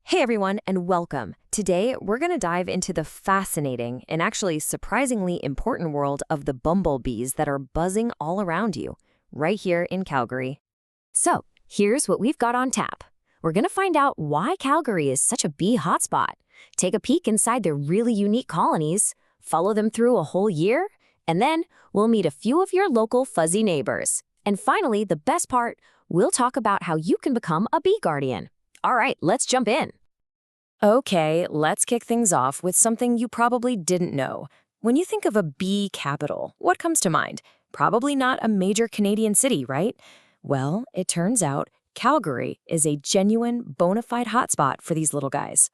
Hey everyone, and welcome. Today, we're going to dive into the fascinating and actually surprisingly important world of the bumblebees that are buzzing all around you, right here in Calgary. So, here's what we've got on tap. We're going to find out why Calgary is such a bee hotspot, take a peek inside their really unique colonies, follow them through a whole year, and then we'll meet a few of your local fuzzy neighbors. And finally, the best part, we'll talk about how you can become a bee guardian. All right, let's jump in. Okay, let's kick things off with something you probably didn't know. When you think of a bee capital, what comes to mind? Probably not a major Canadian city, right? Well, it turns out Calgary is a genuine, bona fide hotspot for these little guys.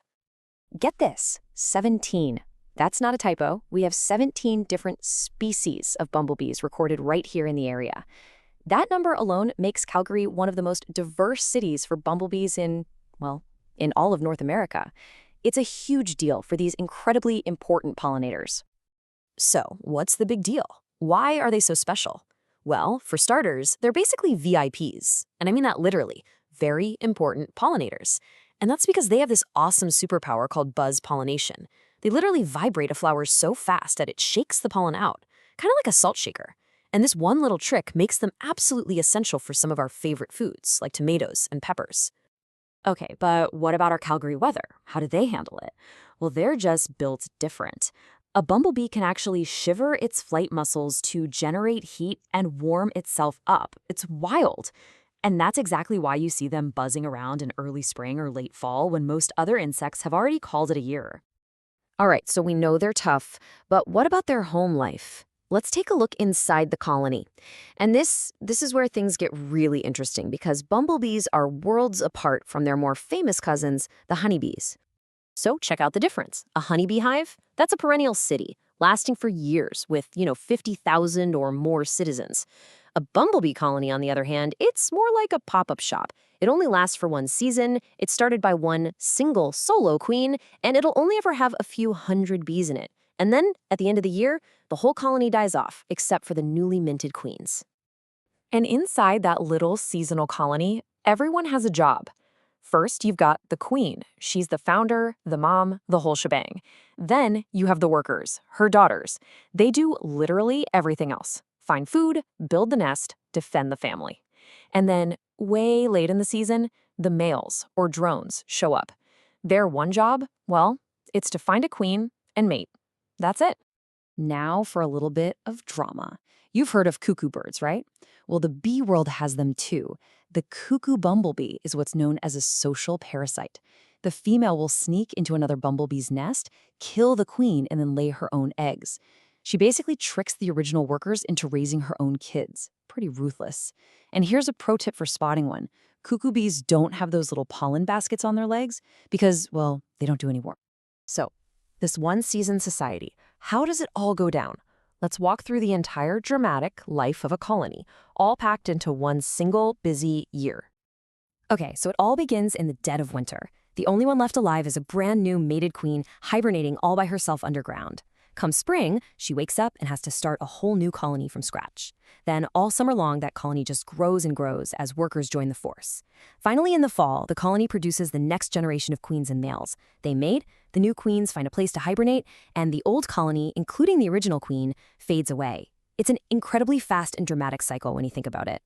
Get this, 17. That's not a typo. We have 17 different species of bumblebees recorded right here in the area. That number alone makes Calgary one of the most diverse cities for bumblebees in all of North America. It's a huge deal for these incredibly important pollinators. So, what's the big deal? Why are they so special? Well, for starters, they're basically VIPs, and I mean that literally, very important pollinators. And that's because they have this awesome superpower called buzz pollination. They literally vibrate a flower so fast that it shakes the pollen out, kind of like a salt shaker. And this one little trick makes them absolutely essential for some of our favorite foods, like tomatoes and peppers. Okay, but what about our Calgary weather? How do they handle it? Well, they're just built different. A bumblebee can actually shiver its flight muscles to generate heat and warm itself up. It's wild. And that's exactly why you see them buzzing around in early spring or late fall when most other insects have already called it a year. All right, so we know they're tough, but what about their home life? Let's take a look inside the colony. And this is where things get really interesting because bumblebees are worlds apart from their more famous cousins, the honeybees. So check out the difference. A honeybee hive, that's a perennial city, lasting for years with, 50,000 or more citizens. A bumblebee colony, on the other hand, it's more like a pop-up shop. It only lasts for one season, it's started by one single solo queen, and it'll only ever have a few hundred bees in it. And then, at the end of the year, the whole colony dies off, except for the newly minted queens. And inside that little seasonal colony, everyone has a job. First, you've got the queen. She's the founder, the mom, the whole shebang. Then you have the workers, her daughters. They do literally everything else. Find food, build the nest, defend the family. And then, way late in the season, the males, or drones, show up. Their one job, well, it's to find a queen and mate. That's it. Now for a little bit of drama. You've heard of cuckoo birds, right? Well, the bee world has them too. The cuckoo bumblebee is what's known as a social parasite. The female will sneak into another bumblebee's nest, kill the queen, and then lay her own eggs. She basically tricks the original workers into raising her own kids. Pretty ruthless. And here's a pro tip for spotting one. Cuckoo bees don't have those little pollen baskets on their legs because, well, they don't do any work. So, this one-season society, how does it all go down? Let's walk through the entire dramatic life of a colony, all packed into one single busy year. Okay, so it all begins in the dead of winter. The only one left alive is a brand new mated queen hibernating all by herself underground. Come spring, she wakes up and has to start a whole new colony from scratch. Then all summer long, that colony just grows and grows as workers join the force. Finally, in the fall, the colony produces the next generation of queens and males. They mate, the new queens find a place to hibernate, and the old colony, including the original queen, fades away. It's an incredibly fast and dramatic cycle when you think about it.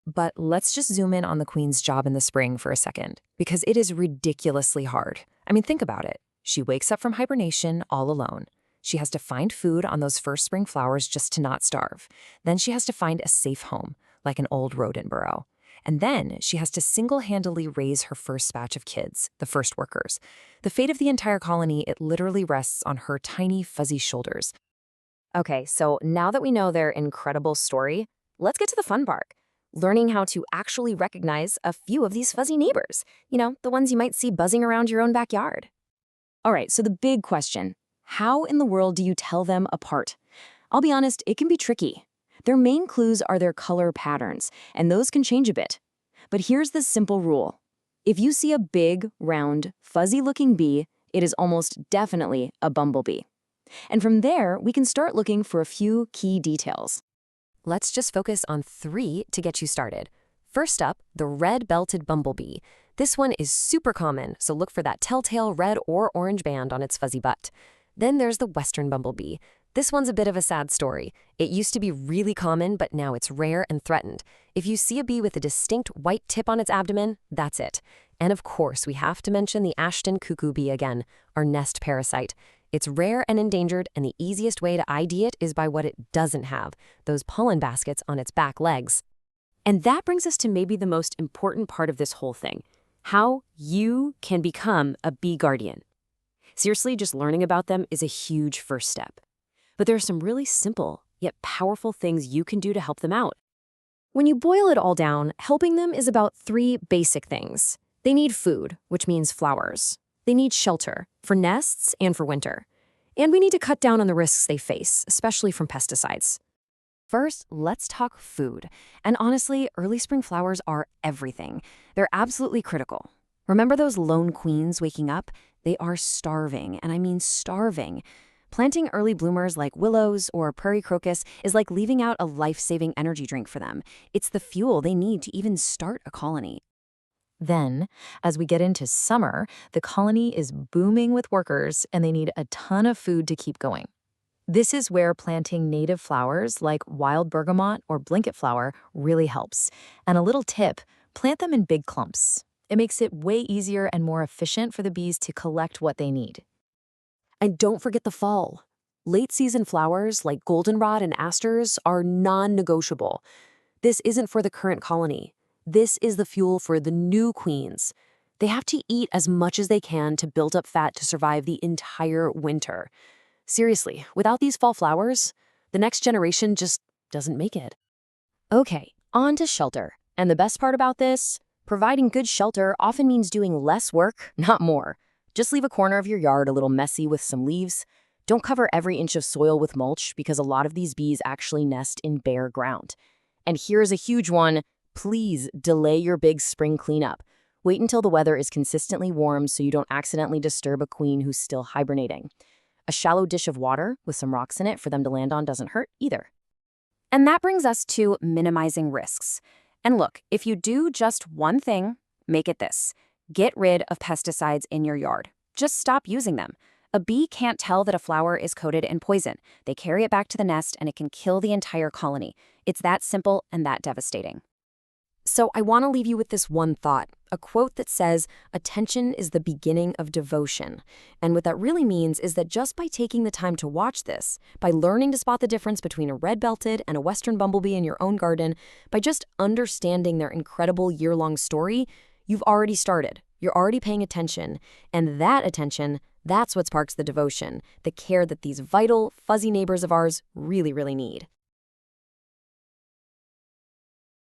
But let's just zoom in on the queen's job in the spring for a second, because it is ridiculously hard. I mean, think about it. She wakes up from hibernation all alone. She has to find food on those first spring flowers just to not starve. Then she has to find a safe home, like an old rodent burrow. And then she has to single-handedly raise her first batch of kids, the first workers. The fate of the entire colony, it literally rests on her tiny, fuzzy shoulders. Okay, so now that we know their incredible story, let's get to the fun part. Learning how to actually recognize a few of these fuzzy neighbors. The ones you might see buzzing around your own backyard. All right, so the big question. How in the world do you tell them apart? I'll be honest, it can be tricky. Their main clues are their color patterns, and those can change a bit. But here's the simple rule. If you see a big, round, fuzzy-looking bee, it is almost definitely a bumblebee. And from there, we can start looking for a few key details. Let's just focus on 3 to get you started. First up, the red-belted bumblebee. This one is super common, so look for that telltale red or orange band on its fuzzy butt. Then there's the western bumblebee. This one's a bit of a sad story. It used to be really common, but now it's rare and threatened. If you see a bee with a distinct white tip on its abdomen, that's it. And of course, we have to mention the Ashton cuckoo bee again, our nest parasite. It's rare and endangered, and the easiest way to ID it is by what it doesn't have, those pollen baskets on its back legs. And that brings us to maybe the most important part of this whole thing, how you can become a bee guardian. Seriously, just learning about them is a huge first step. But there are some really simple, yet powerful things you can do to help them out. When you boil it all down, helping them is about 3 basic things. They need food, which means flowers. They need shelter, for nests and for winter. And we need to cut down on the risks they face, especially from pesticides. First, let's talk food. And honestly, early spring flowers are everything. They're absolutely critical. Remember those lone queens waking up? They are starving, and I mean starving. Planting early bloomers like willows or prairie crocus is like leaving out a life-saving energy drink for them. It's the fuel they need to even start a colony. Then, as we get into summer, the colony is booming with workers and they need a ton of food to keep going. This is where planting native flowers like wild bergamot or blanket flower really helps. And a little tip, plant them in big clumps. It makes it way easier and more efficient for the bees to collect what they need. And don't forget the fall. Late-season flowers like goldenrod and asters are non-negotiable. This isn't for the current colony. This is the fuel for the new queens. They have to eat as much as they can to build up fat to survive the entire winter. Seriously, without these fall flowers, the next generation just doesn't make it. Okay, on to shelter. And the best part about this? Providing good shelter often means doing less work, not more. Just leave a corner of your yard a little messy with some leaves. Don't cover every inch of soil with mulch because a lot of these bees actually nest in bare ground. And here's a huge one. Please delay your big spring cleanup. Wait until the weather is consistently warm so you don't accidentally disturb a queen who's still hibernating. A shallow dish of water with some rocks in it for them to land on doesn't hurt either. And that brings us to minimizing risks. And look, if you do just one thing, make it this. Get rid of pesticides in your yard. Just stop using them. A bee can't tell that a flower is coated in poison. They carry it back to the nest and it can kill the entire colony. It's that simple and that devastating. So I want to leave you with this one thought, a quote that says, "Attention is the beginning of devotion." And what that really means is that just by taking the time to watch this, by learning to spot the difference between a red-belted and a western bumblebee in your own garden, by just understanding their incredible year-long story, you've already started. You're already paying attention. And that attention, that's what sparks the devotion, the care that these vital, fuzzy neighbors of ours really, really need.